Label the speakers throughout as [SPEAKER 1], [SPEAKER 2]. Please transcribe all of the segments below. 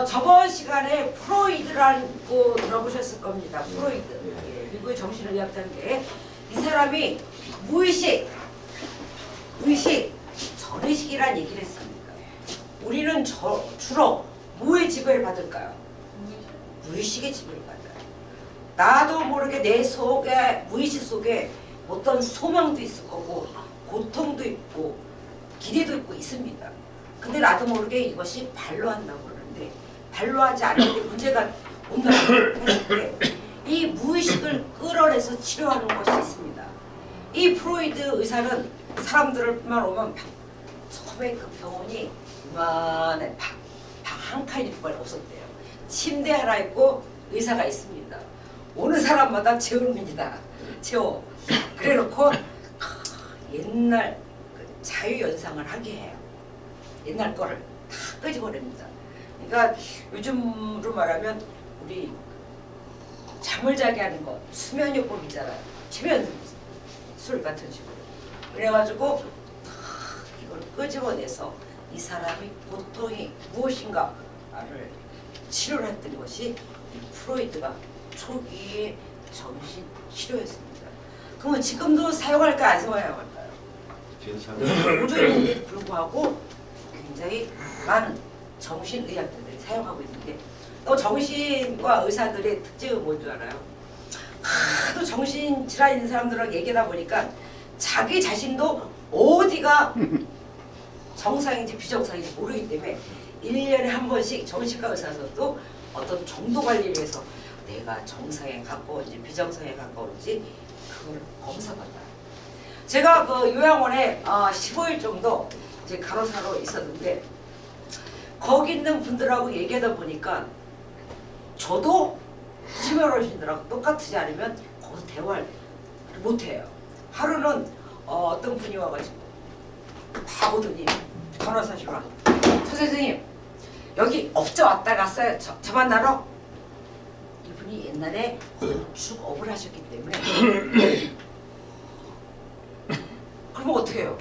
[SPEAKER 1] 저번 시간에 프로이드라는 거 들어보셨을 겁니다. 프로이드. 미국의 정신의학자인데 이 사람이 무의식, 전의식이라는 얘기를 했습니다. 우리는 주로 뭐의 지배를 받을까요? 무의식의 지배를 받아요. 나도 모르게 내 속에, 무의식 속에 어떤 소망도 있을 거고 고통도 있고 기대도 있고 있습니다. 근데 나도 모르게 이것이 반로한다고 그러는데 반로하지 않는데 문제가 온다고 했을 때 이 무의식을 끌어내서 치료하는 것이 있습니다. 이 프로이드 의사는 사람들만 오면 처음에 그 병원이 이만해 방 한 칸일뿐 없었대요. 침대 하나 있고 의사가 있습니다. 오는 사람마다 재웁니다. 재워. 그래놓고 옛날 그 자유연상을 하게 해요. 옛날 거를 다 끄집어냅니다. 그러니까 요즘으로 말하면 우리 잠을 자게 하는 거 수면요법 있잖아요. 최면술 같은 식으로. 그래가지고 이걸 끄집어내서 이 사람이 고통이 무엇인가를 치료를 했던 것이 프로이드가 초기의 정신 치료였습니다. 그러면 지금도 사용할까요? 안 사용할까요? 보조인데도 불구하고 굉장히 많은 정신의학자들이 사용하고 있는데 또 정신과 의사들의 특징은 뭔지 알아요? 하도 정신질환 있는 사람들하고 얘기하다 보니까 자기 자신도 어디가 정상인지 비정상인지 모르기 때문에 1년에 한 번씩 정신과 의사들도 어떤 정도 관리를 해서 내가 정상에 가까운지 비정상에 가까운지 그걸 검사받아요. 제가 그 요양원에 15일 정도 이제 간호사로 있었는데 거기 있는 분들하고 얘기하다 보니까 저도 심혈 어르신들하고 똑같지 않으면 거기서 대화를 못해요. 하루는 어떤 분이 와가지고 다 오더니 간호사실 와. 서 선생님 여기 업자 왔다 갔어요. 저 만나러? 이분이 옛날에 건축업을 하셨기 때문에 그러면 어떻게 해요?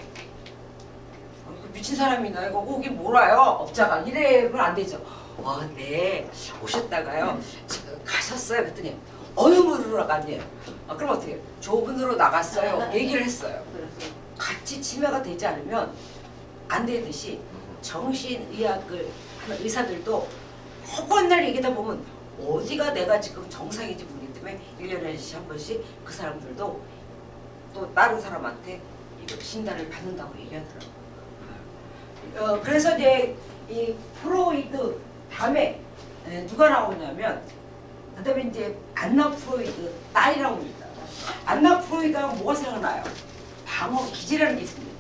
[SPEAKER 1] 미친 사람이나 이거 오긴 몰아요. 업자가 이래면 안 되죠. 네 오셨다가요 지금 가셨어요. 그랬더니 어느 문으로 나갔네요. 그럼 어떻게 해요? 좁은으로 나갔어요. 얘기를 했어요. 같이 치매가 되지 않으면 안 되듯이 정신의학을 하는 의사들도 허건날 얘기다 보면 어디가 내가 지금 정상인지 모르기 때문에 1년에 한 번씩 그 사람들도 또 다른 사람한테 이거 진단을 받는다고 얘기하더라고요. 그래서 이제 이 프로이드 다음에 누가 나오냐면 그 다음에 이제 안나 프로이드 딸이 나옵니다. 안나 프로이드하고 뭐가 생각나요? 방어 기제라는 게 있습니다.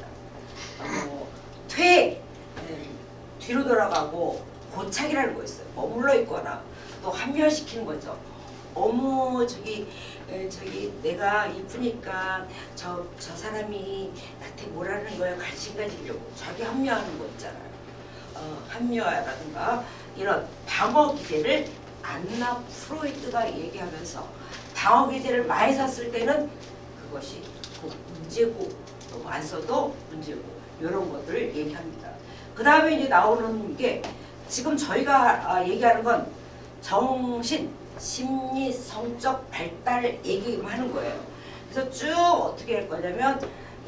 [SPEAKER 1] 뒤로 돌아가고 고착이라는 거 있어요. 머물러 있거나 또 합리화시키는 거죠. 어머 저기 내가 이쁘니까 저 사람이 나한테 뭐라는 거야 관심 가지려고 자기 합리화하는 거 있잖아요. 합리화라든가 이런 방어 기제를 안나 프로이드가 얘기하면서 방어 기제를 많이 썼을 때는 그것이 문제고 너무 안 써도 문제고 이런 것들을 얘기합니다. 그 다음에 이제 나오는 게 지금 저희가 얘기하는 건 정신, 심리, 성적 발달 얘기하는 거예요. 그래서 쭉 어떻게 할 거냐면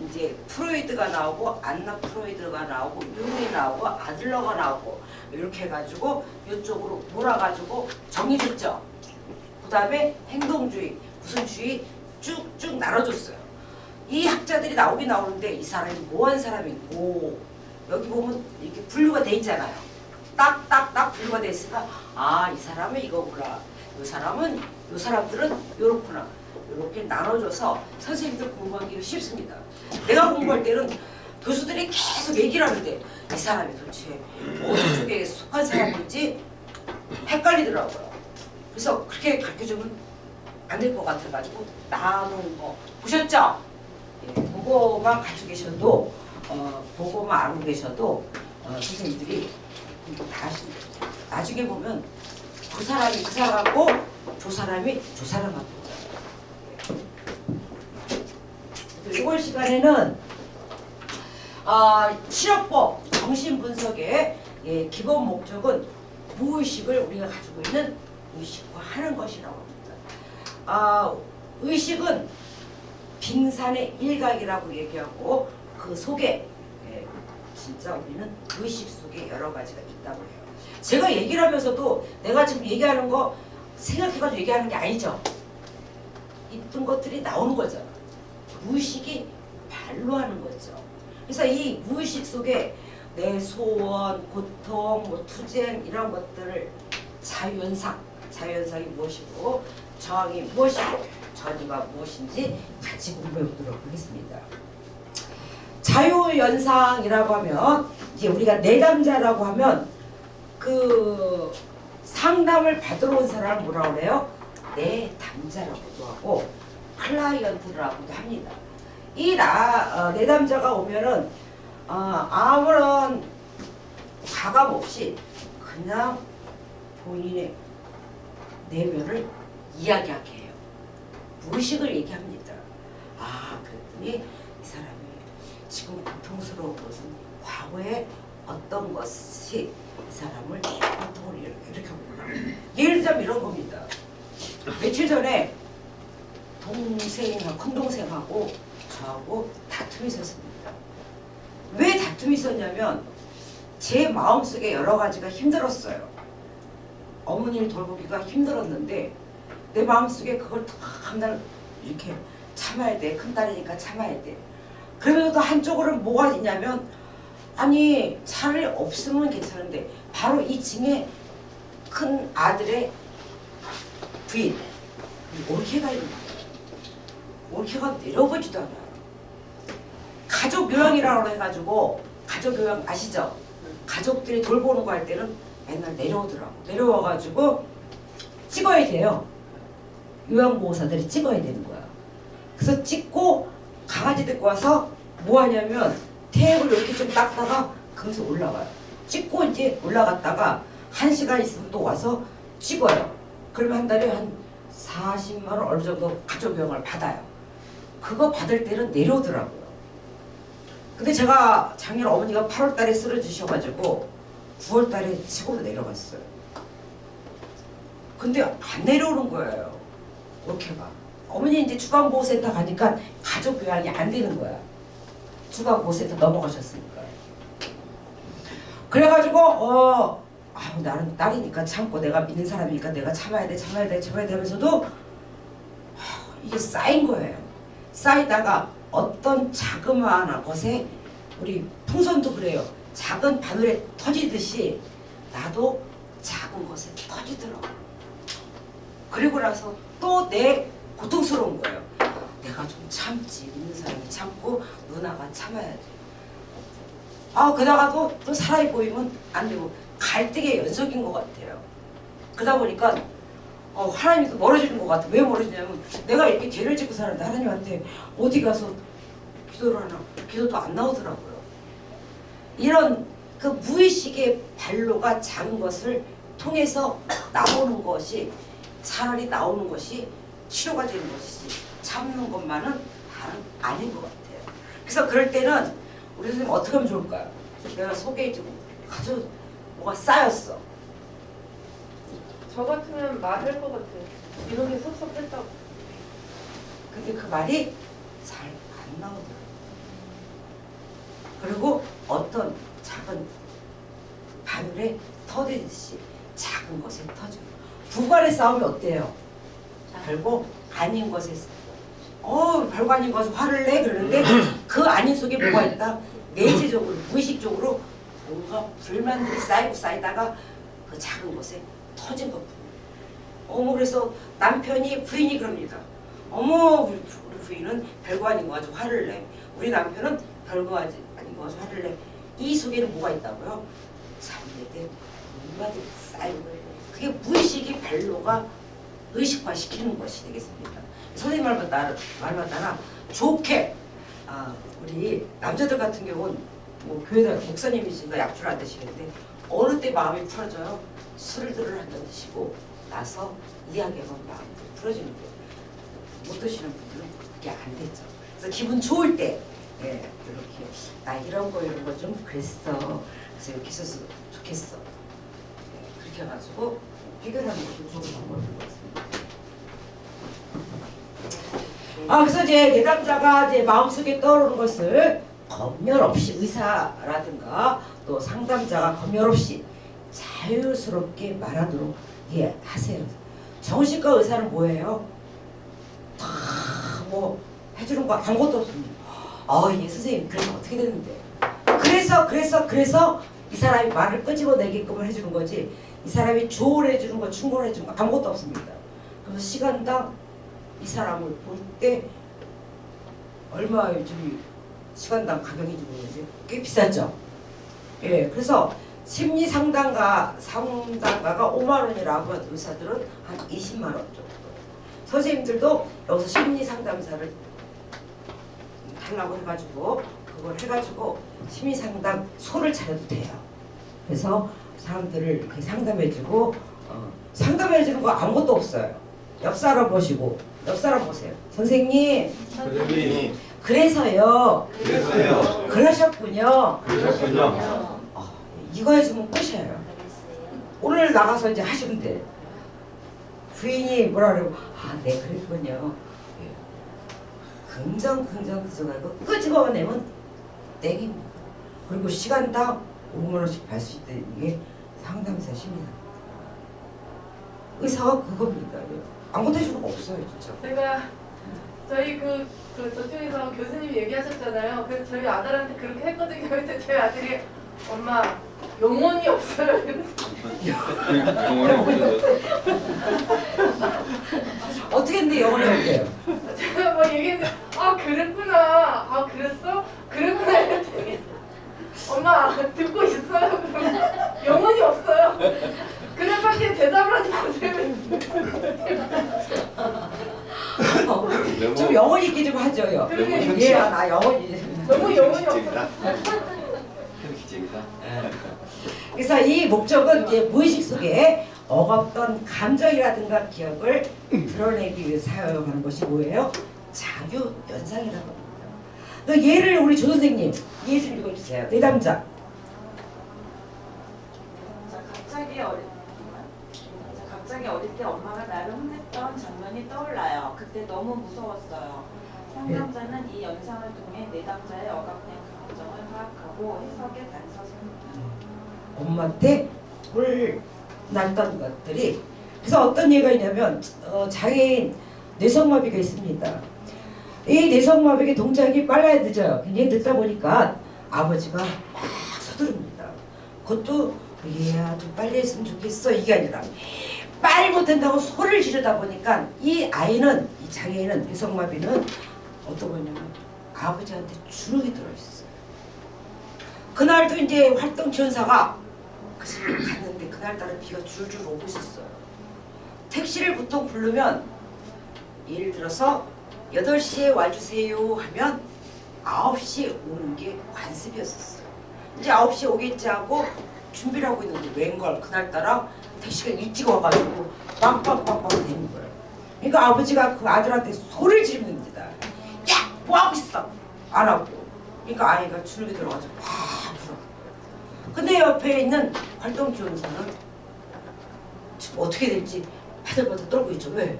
[SPEAKER 1] 이제 프로이드가 나오고 안나 프로이드가 나오고 융이 나오고 아들러가 나오고 이렇게 해가지고 이쪽으로 몰아가지고 정의주적 그 다음에 행동주의 무슨 주의 쭉쭉 나눠줬어요. 이 학자들이 나오긴 나오는데 이 사람이 뭐한 사람이고 여기 보면 이렇게 분류가 돼 있잖아요. 딱딱딱 분류가 돼 있으니까 이 사람은 이거구나. 이 사람은 이 사람들은 요렇구나. 이렇게 나눠줘서 선생님들 공부하기가 쉽습니다. 내가 공부할 때는 교수들이 계속 얘기를 하는데 이 사람이 도대체 어느 쪽에 속한 사람인지 헷갈리더라고요. 그래서 그렇게 가르쳐주면 안 될 것 같아가지고 나누는 거 보셨죠? 그거만 가지고 계셔도 그거만 알고 계셔도 선생님들이 다 하십니다. 나중에 보면 그 사람이 그 사람하고 저 사람이 저 사람하고 이번 시간에는 치료법 정신분석의 기본 목적은 무의식을 우리가 가지고 있는 의식화하는 것이라고 합니다. 의식은 빙산의 일각이라고 얘기하고 그 속에 진짜 우리는 의식 속에 여러 가지가 있다고 해요. 제가 얘기를 하면서도 내가 지금 얘기하는 거 생각해가지고 얘기하는 게 아니죠. 있던 것들이 나오는 거잖아. 무의식이 발로하는 거죠. 그래서 이 무의식 속에 내 소원, 고통, 뭐 투쟁 이런 것들을 자유현상이 무엇이고 저항이 무엇이고 전이가 무엇인지 같이 공부해 보도록 하겠습니다. 자유현상이라고 하면 이제 우리가 내담자라고 하면 그 상담을 받으러 온 사람을 뭐라고 그래요? 내담자라고도 하고 클라이언트라고도 합니다. 이 내담자가 오면은 아무런 가감 없이 그냥 본인의 내면을 이야기하게 해요. 무의식을 얘기합니다. 그랬더니 이 사람이 지금 고통스러운 것은 과거에 어떤 것이 이 사람을 고통을 이렇게 하구나. 예를 들자면 이런 겁니다. 며칠 전에 큰 동생하고 저하고 다툼이 있었습니다. 왜 다툼이 있었냐면 제 마음속에 여러 가지가 힘들었어요. 어머니를 돌보기가 힘들었는데 내 마음속에 그걸 다 이렇게 참아야 돼. 큰딸이니까 참아야 돼. 그러면서도 한쪽으로는 뭐가 있냐면 아니 차라리 없으면 괜찮은데 바로 이 층에 큰 아들의 부인 올케가 있는 거예요. 올케가 내려오지도 않아요. 가족 요양이라고 해가지고 가족 요양 아시죠? 가족들이 돌보는 거 할 때는 맨날 내려오더라고. 내려와가지고 찍어야 돼요. 요양보호사들이 찍어야 되는 거야. 그래서 찍고 강아지 데리고 와서 뭐 하냐면 테이블 이렇게 좀 닦다가 거기서 올라가요. 찍고 이제 올라갔다가 1시간 있으면 또 와서 찍어요. 그러면 한 달에 한 40만 원 어느 정도 가족요양을 받아요. 그거 받을 때는 내려오더라고요. 근데 제가 작년 어머니가 8월 달에 쓰러지셔가지고 9월 달에 시골로 내려갔어요. 근데 안 내려오는 거예요. 올케가. 어머니 이제 주간보호센터 가니까 가족 요양이 안 되는 거야. 주간보호센터 넘어가셨으니까. 그래가지고 나는 딸이니까 참고 내가 믿는 사람이니까 내가 참아야 돼 하면서도 이게 쌓인 거예요. 쌓이다가 어떤 자그마한 것에 우리 풍선도 그래요. 작은 바늘에 터지듯이 나도 작은 것에 터지더라고. 그리고 나서 또 내 고통스러운 거예요. 내가 좀 참지. 믿는 사람이 참고 누나가 참아야지. 그러다가도 또 사람이 보이면 안 되고 갈등의 연속인 것 같아요. 그러다 보니까 하나님이 또 멀어지는 것 같아. 왜 멀어지냐면 내가 이렇게 죄를 짓고 사는데 하나님한테 어디 가서 기도를 하나 기도도 안 나오더라고요. 이런 그 무의식의 발로가 작은 것을 통해서 나오는 것이 차라리 나오는 것이 치료가 되는 것이지 참는 것만은 다른 아닌 것 같아요. 그래서 그럴 때는 우리 선생님 어떻게 하면 좋을까요? 내가 속에 좀 아주 뭐가 쌓였어.
[SPEAKER 2] 저 같으면 말할 것 같아요. 이렇게 섭섭했다고.
[SPEAKER 1] 근데 그 말이 잘 안 나오더라고요. 그리고 어떤 작은 바늘에 터지듯이 작은 것에 터져요. 두 간의 싸움이 어때요? 별거 아닌 것에 별거 아닌 것에 화를 내 그러는데 그 아닌 속에 뭐가 있다? 내재적으로 무의식적으로 뭔가 불만들이 쌓이다가 그 작은 것에 터진 것뿐이에요. 그래서 남편이 부인이 그럽니다. 우리 부인은 별거 아닌 거 가지고 화를 내. 우리 남편은 별거 아닌 거 가지고 화를 내. 이 속에는 뭐가 있다고요? 잠재된 뭔가들이 쌓이는 거예요. 그게 무의식이 발로가 의식화시키는 것이 되겠습니다. 선생님 말마다나 좋게 우리 남자들 같은 경우는 뭐 교회다 목사님이시니까 약주를 안 드시는데 어느 때 마음이 풀어져요? 술을 한잔 드시고 나서 이야기하면 마음이 풀어지는데 못 드시는 분들은 그게 안 되죠. 그래서 기분 좋을 때 이렇게 나 이런 거 좀 그랬어. 그래서 이렇게 있어서 좋겠어. 그렇게 지켜가지고 해결하는 것이 좋은 방법인 것 같습니다. 그래서 이제 내담자가 이제 마음속에 떠오르는 것을 검열 없이 의사라든가 또 상담자가 검열 없이 자유스럽게 말하도록 하세요. 정신과 의사는 뭐예요? 다 뭐 해주는 거 아무것도 없습니다. 예 선생님 그래서 어떻게 됐는데? 그래서 이 사람이 말을 끄집어내게끔 해주는 거지. 이 사람이 조언을 해주는 거, 충고를 해주는 거 아무것도 없습니다. 그래서 시간당 이 사람을 볼 때 얼마 요즘 시간당 가격인지 모르겠는데 꽤 비싸죠. 예, 그래서 심리 상담가가 5만 원이라고 하면 의사들은 한 20만 원 정도. 선생님들도 여기서 심리 상담사를 달라고 해가지고 그걸 해가지고 심리 상담 소를 차려도 돼요. 그래서 사람들을 이렇게 상담해주고 상담해주는 거 아무것도 없어요. 옆 사람 보시고 옆 사람 보세요. 선생님. 그래서요. 그러셨군요. 이거 해주면 끝이에요. 오늘 나가서 이제 하시면 돼. 부인이 뭐라 그러고 네 그랬군요. 긍정 하고 끄집어내면 땡입니다. 그리고 시간당 5만 원씩 받을 수 있다는 게 상담사 심리다. 의사가 그겁니다. 아무것도 해주는 거 없어요 진짜.
[SPEAKER 2] 제가 저희 저쪽에서 교수님이 얘기하셨잖아요. 그래서 저희 아들한테 그렇게 했거든요. 근데 저희 아들이 엄마 영혼이 없어요.
[SPEAKER 3] 영혼이 없어요.
[SPEAKER 1] 어떻게 했는데 영혼이 없대요?
[SPEAKER 2] 제가 막 얘기했는데 그랬구나. 그랬어? 그랬구나 했더니 엄마 듣고 있어요. 그러면 영혼이 없어요. 그래밖에 대답을 하지 못해요.
[SPEAKER 1] 좀 영혼 있게 좀 하죠요. 나 영혼이.
[SPEAKER 2] 너무 영혼이 없어.
[SPEAKER 3] 현실적이다.
[SPEAKER 1] 그래서 이 목적은 이제 무의식 속에 억압던 감정이라든가 기억을 드러내기 위해 사용하는 것이 뭐예요? 자유 연상이라고 합니다. 그 예를 우리 조 선생님 예를 좀 읽어주세요. 내담자.
[SPEAKER 4] 갑자기 어릴 때 엄마가 나를 혼냈던 장면이 떠올라요. 그때 너무 무서웠어요. 상담자는 이 연상을 통해 내담자의 억압된 감정을 파악하고 해석에 단서줍니다.
[SPEAKER 1] 엄마한테 혼났던 것들이 그래서 어떤 예가 있냐면 장애인 뇌성마비가 있습니다. 이 뇌성마비의 동작이 빨라야 늦어요. 굉장히 늦다 보니까 아버지가 막 서두릅니다. 그것도 얘야 좀 빨리 했으면 좋겠어 이게 아니라 빨리 못한다고 소리를 지르다 보니까 이 장애인은 뇌성마비는 어떤 거냐면 아버지한테 주눅이 들어있어요. 그날도 이제 활동 지원사가 그 집에 갔는데 그날따라 비가 줄줄 오고 있었어요. 택시를 보통 부르면 예를 들어서 8시에 와주세요 하면 9시에 오는 게 관습이었었어요. 이제 9시에 오겠지 하고 준비를 하고 있는데 웬걸 그날따라 택시가 일찍 와가지고 빵빵빵빵 되는 거예요. 그러니까 아버지가 그 아들한테 소리를 지릅니다. 야! 뭐하고 있어? 안 하고. 그러니까 아이가 주눅이 들어가지고 막 불어. 근데 옆에 있는 활동지원사는 지금 어떻게 될지 바들바들 떨고 있죠. 왜?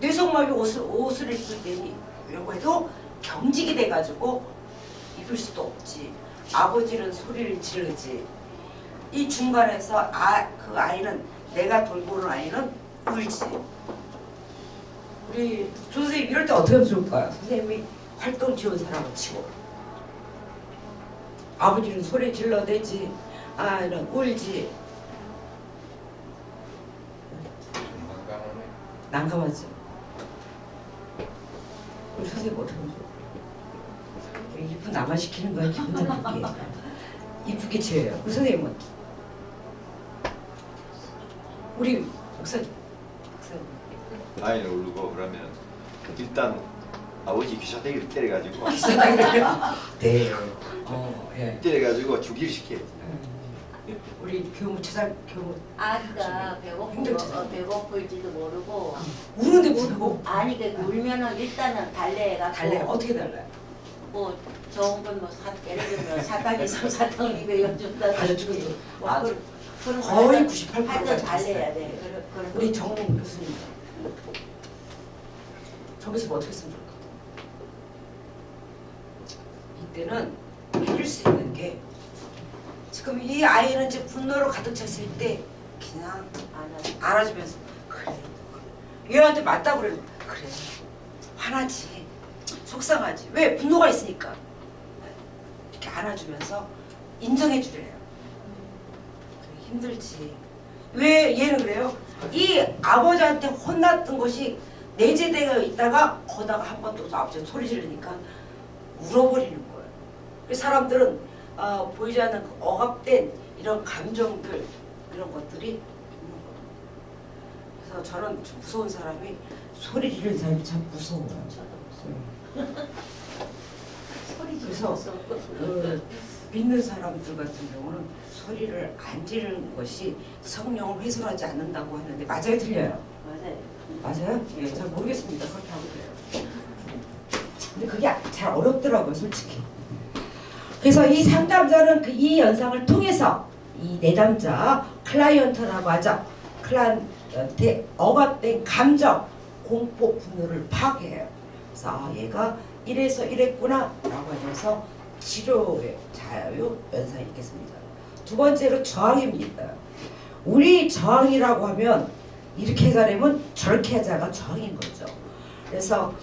[SPEAKER 1] 뇌성마비 옷을 입을 때라고 해도 경직이 돼가지고 입을 수도 없지. 아버지는 소리를 지르지. 이 중간에서 그 아이는 내가 돌보는 아이는 울지. 우리 조 선생님 이럴 때 어떻게 하면 좋을까요? 선생님이 활동지원사라고 치고 아버지는 소리 질러대지 아이는 울지. 난감하지. 우리 선생님 어떻게 하면 좋을까요? 이쁜 나만 시키는 거야 기분 나쁘게. 이쁘게 지어요. 우리 선생님은? 우리 목사님.
[SPEAKER 3] 아이는 울고 그러면 일단 아버지 귀사대기를 때려가지고
[SPEAKER 1] 네. 예.
[SPEAKER 3] 때려가지고 주기를 시켜야지.
[SPEAKER 1] 우리 교무처장 교무
[SPEAKER 5] 아기가
[SPEAKER 1] 행정처장.
[SPEAKER 5] 배고플지도 모르고
[SPEAKER 1] 우는데 울고
[SPEAKER 5] 아니 그 울면은 일단은 달래가
[SPEAKER 1] 달래 어떻게 달래요?
[SPEAKER 5] 뭐 좋은 건 뭐 예를 들면 사탕 있으면 사탕 입에 얹는다든지
[SPEAKER 1] 가져주고
[SPEAKER 5] 뭐
[SPEAKER 1] 아주 거의 98%가
[SPEAKER 5] 하여튼
[SPEAKER 1] 됐어요.
[SPEAKER 5] 달래야 돼. 그런
[SPEAKER 1] 우리 정몽 교수님 저기서 뭐 어떻게 했으면 좋을까? 이때는 해줄 수 있는 게 지금 이 아이는 이제 분노로 가득 찼을 때 그냥 안아주면서 그래 얘한테 맞다고 그래 그래 화나지 속상하지 왜 분노가 있으니까 이렇게 안아주면서 인정해 주래요. 그래, 힘들지 왜 얘는 그래요? 이 아버지한테 혼났던 것이 내재되어 있다가 거다가 한 번 또 아버지가 소리 지르니까 울어버리는 거예요. 그래서 사람들은 보이지 않는 그 억압된 이런 감정들 이런 것들이 있는 거예요. 그래서 저는 좀 무서운 사람이 소리 지르는 사람이 참 무서워요. 그래서 믿는 사람들 같은 경우는 소리를 안 지르는 것이 성령을 훼손하지 않는다고 하는데 맞아요, 틀려요? 맞아요? 예, 잘 모르겠습니다. 그렇다고 그래요. 근데 그게 잘 어렵더라고요, 솔직히. 그래서 이 상담자는 이 연상을 통해서 이 내담자 클라이언트라고 하죠. 클라이언트의 억압된 감정, 공포, 분노를 파괴해요. 그래서 얘가 이래서 이랬구나 라고 하면서 치료의 자유 연상이 있겠습니다. 두 번째로 저항입니다. 우리 저항이라고 하면 이렇게 가려면 저렇게 하자가 저항인 거죠. 그래서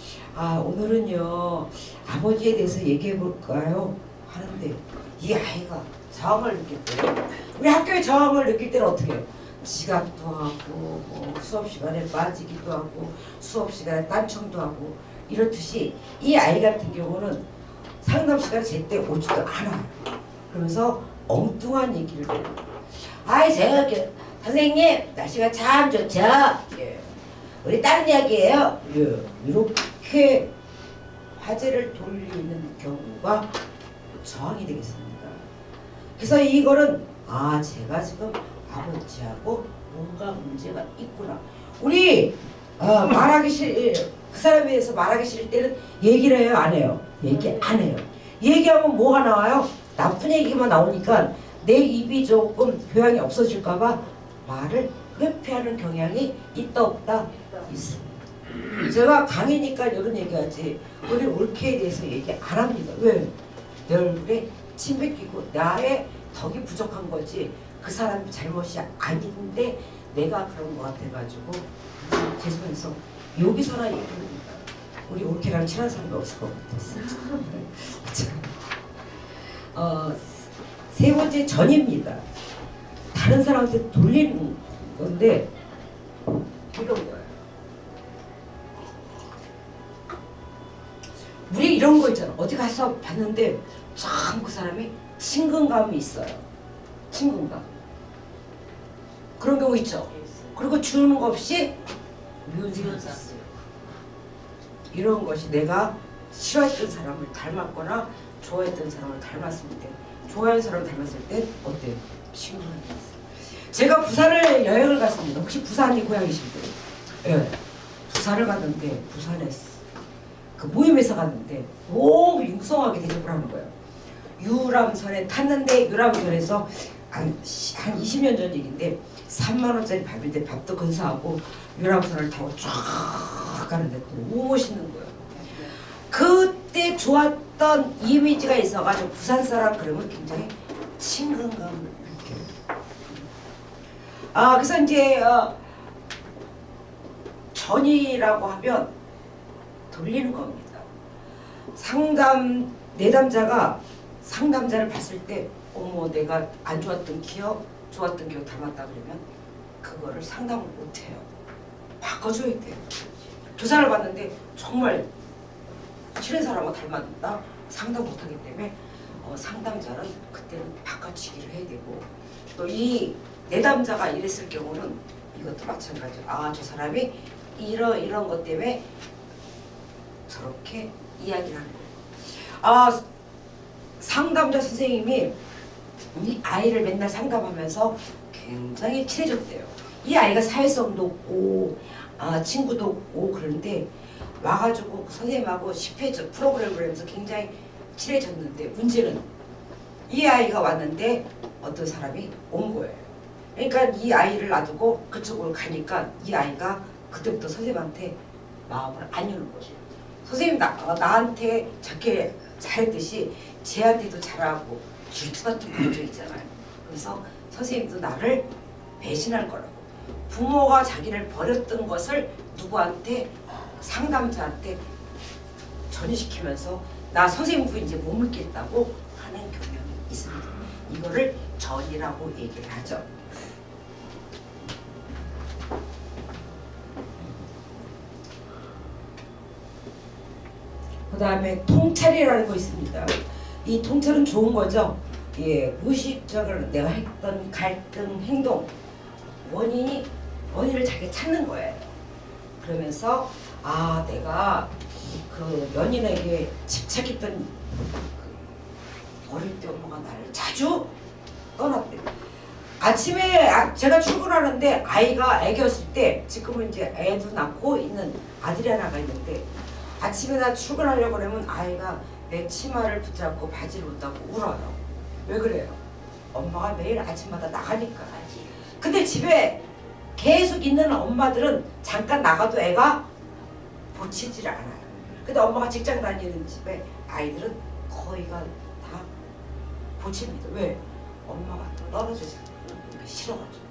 [SPEAKER 1] 오늘은요 아버지에 대해서 얘기해 볼까요? 하는데 이 아이가 저항을 느꼈대요. 우리 학교에 저항을 느낄 때는 어떻게 해요? 지각도 하고 뭐 수업 시간에 빠지기도 하고 수업 시간에 딴청도 하고 이렇듯이 이 아이 같은 경우는 상담 시간에 제때 오지도 않아요. 그러면서 엉뚱한 얘기를 해요. 아이 저기 선생님 날씨가 참 좋죠? 예. 우리 다른 이야기예요. 예. 이렇게 화제를 돌리는 경우가 저항이 되겠습니다. 그래서 이거는 제가 지금 아버지하고 뭔가 문제가 있구나. 우리 말하기 그 사람에 대해서 말하기 싫을 때는 얘기를 해요, 안 해요? 얘기 안 해요. 얘기하면 뭐가 나와요? 나쁜 얘기만 나오니까 내 입이 조금 교양이 없어질까봐 말을 회피하는 경향이 있다 없다? 있습니다. 제가 강의니까 이런 얘기하지 우리 올케에 대해서 얘기 안 합니다. 왜? 내 얼굴에 침 뱉기고 나의 덕이 부족한 거지 그 사람 잘못이 아닌데 내가 그런 거 같아가지고 죄송해서 여기서나 얘기합니다. 우리 올케랑 친한 사람이 없을 것 같았어요. 세 번째 전입니다. 다른 사람한테 돌리는 건데 이런 거예요. 우리 이런 거 있잖아. 어디 가서 봤는데 참 그 사람이 친근감이 있어요. 친근감. 그런 경우 있죠. 그리고 주는 거 없이 미운사. 이런 것이 내가 싫어했던 사람을 닮았거나 좋아했던 사람을 닮았을 때, 좋아하는 사람을 닮았을 때 어때요? 친근감이 있어요. 제가 부산을 여행을 갔습니다. 혹시 부산이 고향이신가요? 예. 부산을 갔는데 부산에 그 모임에서 갔는데 너무 융성하게 대접을 하는 거예요. 유람선에 탔는데 유람선에서 한 20년 전 얘기인데 3만 원짜리 밥인데 밥도 근사하고 유람선을 타고 쫙 가는데 너무 멋있는 거예요. 그때 좋았던 이미지가 있어가지고 부산 사람 그러면 굉장히 친근감을 느껴요. 그래서 이제 전이라고 하면 돌리는 겁니다. 내담자가 상담자를 봤을 때 어머 내가 안 좋았던 기억, 좋았던 기억 닮았다 그러면 그거를 상담을 못해요. 바꿔줘야 돼요. 조사를 받는데 정말 싫은 사람하고 닮았다 상담 못하기 때문에 상담자는 그때는 바꿔치기를 해야 되고 또 이 내담자가 이랬을 경우는 이것도 마찬가지죠. 저 사람이 이런 것 때문에 저렇게 이야기를 하는 거예요. 상담자 선생님이 이 아이를 맨날 상담하면서 굉장히 친해졌대요. 이 아이가 사회성도 없고 친구도 없고 그런데 와가지고 선생님하고 10회 프로그램을 하면서 굉장히 친해졌는데 문제는 이 아이가 왔는데 어떤 사람이 온 거예요. 그러니까 이 아이를 놔두고 그쪽으로 가니까 이 아이가 그때부터 선생님한테 마음을 안 여는 거죠. 선생님 나한테 저렇게 잘했듯이 쟤한테도 잘하고 질투 같은 감정 있잖아요. 그래서 선생님도 나를 배신할 거라고. 부모가 자기를 버렸던 것을 누구한테 상담자한테 전이시키면서 나 선생님도 이제 못 믿겠다고 하는 경향이 있습니다. 이거를 전이라고 얘기를 하죠. 그 다음에 통찰이라는 거 있습니다. 이 통찰은 좋은 거죠. 예, 무의식적으로 내가 했던 갈등, 행동 원인을 자기 찾는 거예요. 그러면서 아 내가 그 연인에게 집착했던 그 어릴 때 엄마가 나를 자주 떠났대. 아침에 제가 출근하는데 아이가 애기였을 때 지금은 이제 애도 낳고 있는 아들이 하나가 있는데 아침에 나 출근하려고 그러면 아이가 내 치마를 붙잡고 바지를 못하고 울어요. 왜 그래요? 엄마가 매일 아침마다 나가니까. 근데 집에 계속 있는 엄마들은 잠깐 나가도 애가 보치질 않아요. 근데 엄마가 직장 다니는 집에 아이들은 거의가 다 보칩니다. 왜? 엄마가 떨어져서 싫어가지고.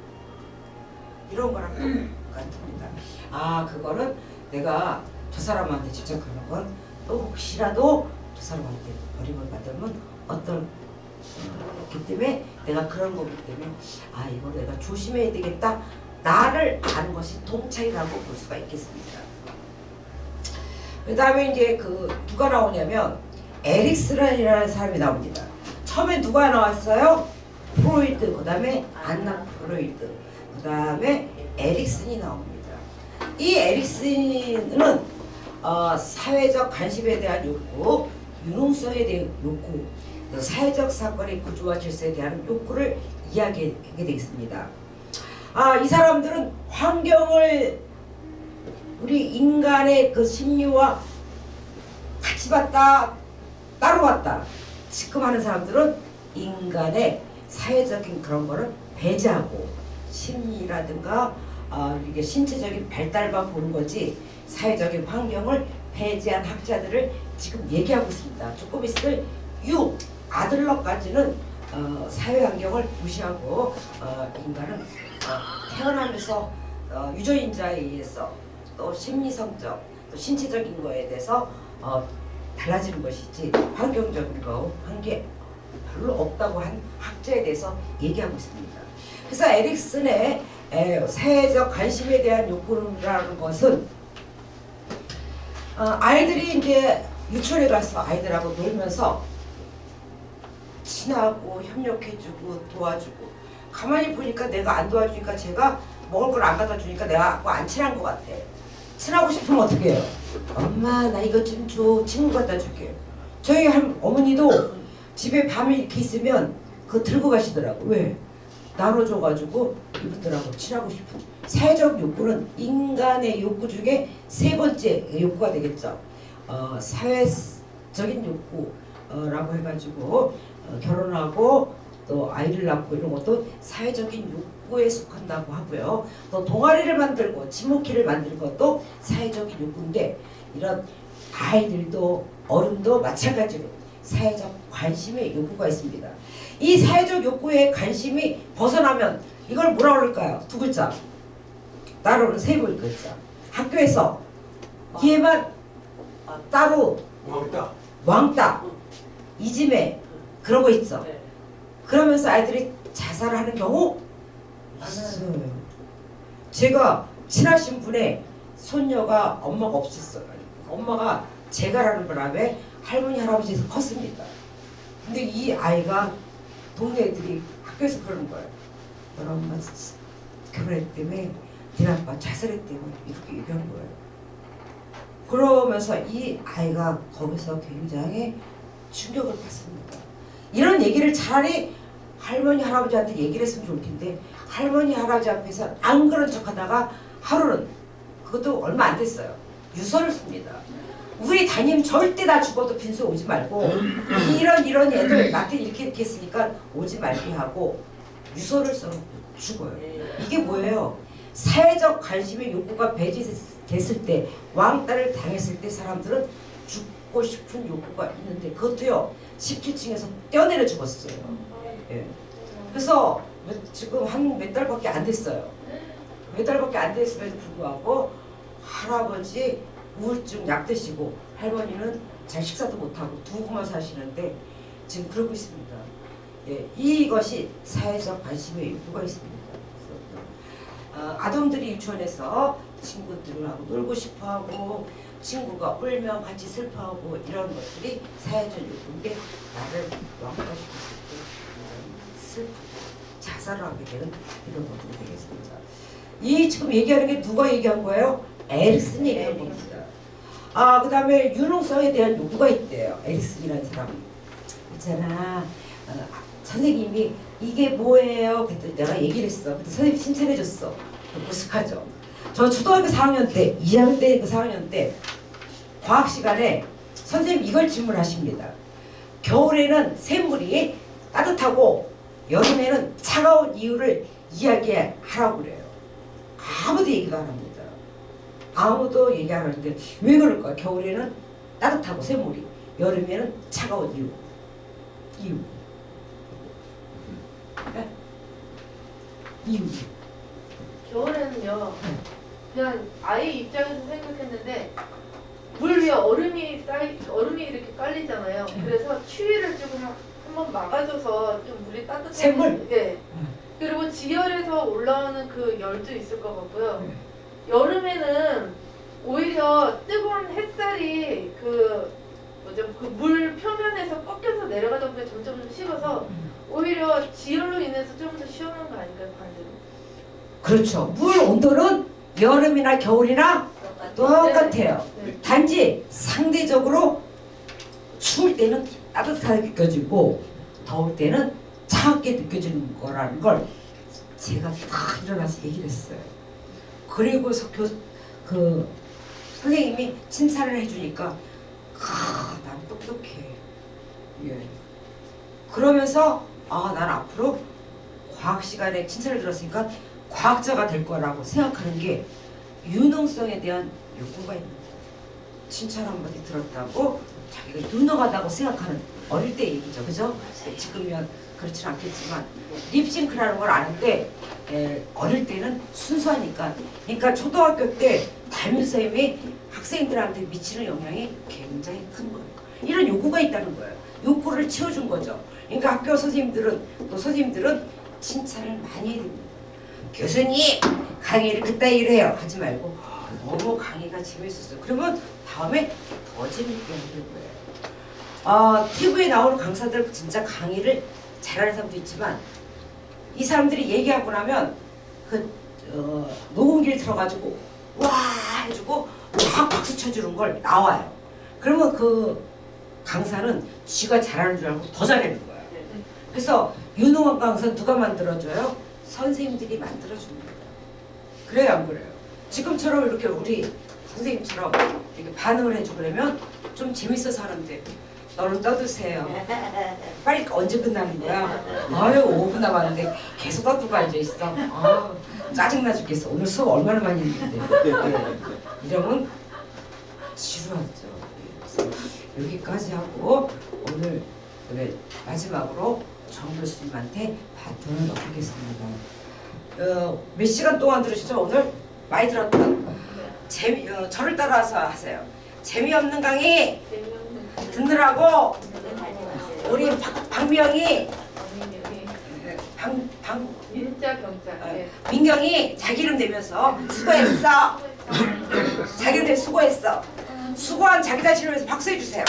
[SPEAKER 1] 이런 거랑 똑같습니다. 아 그거는 내가 저 사람한테 집착하는 건 또 혹시라도 저 사람한테 버림을 받으면 어떤 그렇기 때문에 내가 그런 거기 때문에 아 이거 내가 조심해야 되겠다. 나를 아는 것이 통찰이라고 볼 수가 있겠습니다. 그 다음에 이제 그 누가 나오냐면 에릭슨이라는 사람이 나옵니다. 처음에 누가 나왔어요? 프로이드, 그 다음에 안나 프로이드, 그 다음에 에릭슨이 나옵니다. 이 에릭슨은 사회적 관심에 대한 욕구, 융성에 대한 욕구, 사회적 사건의 구조와 질서에 대한 욕구를 이야기하게 되어 있습니다. 이 사람들은 환경을 우리 인간의 그 심리와 같이 봤다, 따로 봤다. 지금 하는 사람들은 인간의 사회적인 그런 거를 배제하고 심리라든가 이게 신체적인 발달만 보는 거지 사회적인 환경을 배제한 학자들을 지금 얘기하고 있습니다. 조금 있을 아들러까지는 사회 환경을 무시하고 인간은 태어나면서 유전인자에 의해서 또 심리성적, 또 신체적인 거에 대해서 달라지는 것이지 환경적인 거 한 게 별로 없다고 한 학자에 대해서 얘기하고 있습니다. 그래서 에릭슨의 사회적 관심에 대한 욕구라는 것은 아이들이 이제 유치원에 가서 아이들하고 놀면서 친하고 협력해주고 도와주고 가만히 보니까 내가 안 도와주니까 제가 먹을 걸 안 갖다 주니까 내가 안 친한 것 같아. 친하고 싶으면 어떻게 해요? 엄마 나 이거 좀 줘. 친구 갖다 줄게. 저희 어머니도 집에 밤에 이렇게 있으면 그거 들고 가시더라고. 왜? 나눠줘가지고 이분들하고 친하고 싶은 사회적 욕구는 인간의 욕구 중에 세 번째 욕구가 되겠죠. 사회적인 욕구라고 해가지고 결혼하고 또 아이를 낳고 이런 것도 사회적인 욕구에 속한다고 하고요. 또 동아리를 만들고 친목회를 만드는 것도 사회적인 욕구인데 이런 아이들도 어른도 마찬가지로 사회적 관심의 욕구가 있습니다. 이 사회적 욕구의 관심이 벗어나면 이걸 뭐라 그럴까요? 두 글자. 따로는 세 글자. 학교에서 얘만 따로 왕따 이즘에 그런 거 있죠. 그러면서 아이들이 자살을 하는 경우 있어요. 제가 친하신 분의 손녀가 엄마가 없었어요. 엄마가 재가라는 바람에 할머니 할아버지에서 컸습니다. 근데 이 아이가 동네 애들이 학교에서 그러는 거예요. 너랑 엄마 결혼했다며 네 아빠 자살했다며 이렇게 얘기하는 거예요. 그러면서 이 아이가 거기서 굉장히 충격을 받습니다. 이런 얘기를 차라리 할머니 할아버지한테 얘기를 했으면 좋을 텐데 할머니 할아버지 앞에서 안 그런 척하다가 하루는 그것도 얼마 안 됐어요. 유서를 씁니다. 우리 담임 절대 나 죽어도 빈소 오지 말고 이런 애들 나한테 이렇게 했으니까 오지 말게 하고 유서를 써놓고 죽어요.
[SPEAKER 5] 네.
[SPEAKER 1] 이게 뭐예요? 사회적 관심의 욕구가 배제됐을 때, 왕따를 당했을 때 사람들은 죽고 싶은 욕구가 있는데 그것도요 17층에서 뛰어내려 죽었어요. 예. 그래서 지금 한 몇 달밖에 안 됐어요. 몇 달밖에 안 됐음에도 불구하고 할아버지 우울증 약 드시고 할머니는 잘 식사도 못하고 두고만 사시는데 지금 그러고 있습니다. 예, 이것이 사회적 관심의 욕구가 있습니다. 그래서, 아동들이 유치원에서 친구들하고 놀고 싶어하고 친구가 울면 같이 슬퍼하고 이런 것들이 사회적 욕구인데 나를 왕따시켰을 때 굉장히 슬프고 자살을 하게 되는 이런 것들이 되겠습니다. 이 지금 얘기하는 게 누가 얘기한 거예요? 에릭슨 얘기한 겁니다. 그 다음에 유능성에 대한 요구가 있대요. 에릭슨이라는 사람이. 있잖아. 선생님이 이게 뭐예요? 그랬더니 내가 얘기를 했어. 그때 선생님 칭찬해줬어. 무식하죠. 저 초등학교 4학년 때, 2학년 때, 그 4학년 때 과학 시간에 선생님 이걸 질문하십니다. 겨울에는 샘물이 따뜻하고 여름에는 차가운 이유를 이야기하라고 그래요. 아무도 얘기가 안 합니다. 아무도 얘기 안 하는데 왜 그럴까? 겨울에는 따뜻하고 샘물이, 여름에는 차가운 이유. 네? 이유.
[SPEAKER 2] 겨울에는요 그냥 아이 입장에서 생각했는데 물 위에 얼음이 이렇게 깔리잖아요. 그래서 추위를 조금 한번 막아줘서 좀 물이 따뜻해.
[SPEAKER 1] 샘물?
[SPEAKER 2] 네. 그리고 지열에서 올라오는 그 열도 있을 것 같고요. 여름에는 오히려 뜨거운 햇살이 그 물 표면에서 꺾여서 내려가다 보면 점점 식어서 오히려 지열로 인해서 좀 더 시원한 거 아닐까요, 반대로?
[SPEAKER 1] 그렇죠. 물 온도는 여름이나 겨울이나 똑같아요.
[SPEAKER 2] 네.
[SPEAKER 1] 단지 상대적으로 추울 때는 따뜻하게 느껴지고 더울 때는 차갑게 느껴지는 거라는 걸 제가 다 일어나서 얘기를 했어요. 그리고서 그 선생님이 칭찬을 해주니까 난 똑똑해. 예. 그러면서 난 앞으로 과학 시간에 칭찬을 들었으니까 과학자가 될 거라고 생각하는 게 유능성에 대한 욕구가 있는 거예요. 칭찬 한마디 들었다고 자기가 유능하다고 생각하는 어릴 때 얘기죠. 그죠? 지금은 그렇지는 않겠지만 립싱크라는 걸 아는데 어릴 때는 순수하니까. 그러니까 초등학교 때 담임선생님이 학생들한테 미치는 영향이 굉장히 큰 거예요. 이런 요구가 있다는 거예요. 욕구를 채워준 거죠. 그러니까 학교 선생님들은 칭찬을 많이 해야 됩니다. 교수님 강의를 그따위로 해요 하지 말고 너무 강의가 재밌었어요. 그러면 다음에 더 재밌게 하는 거예요. TV에 나오는 강사들 진짜 강의를 잘하는 사람도 있지만 이 사람들이 얘기하고 나면 녹음기를 들어가지고 와 해주고 막 박수 쳐주는 걸 나와요. 그러면 그 강사는 쥐가 잘하는 줄 알고 더 잘하는 거예요. 그래서 유능한 강사 누가 만들어줘요? 선생님들이 만들어줍니다. 그래요 안 그래요? 지금처럼 이렇게 우리 선생님처럼 이렇게 반응을 해주고 그러면 좀 재밌어서 하는데 너는 떠드세요. 빨리 언제 끝나는 거야? 아유 5분 남았는데 계속 떠들고 앉아있어. 짜증나 죽겠어. 오늘 수업 얼마나 많이 했는데. 이러면 지루하죠. 그래서 여기까지 하고 오늘 마지막으로 정 교수님한테 바톤을 넘기겠습니다. 몇 시간 동안 들으시죠? 오늘 많이 들었던 저를 따라서 하세요. 재미없는 강의 듣느라고 우리 박명이
[SPEAKER 2] 민자 경찰.
[SPEAKER 1] 민경이 자기 이름 내면서 수고했어. 자기 이름 내면서 수고했어. 수고한 자기 자신을 위해서 박수해 주세요.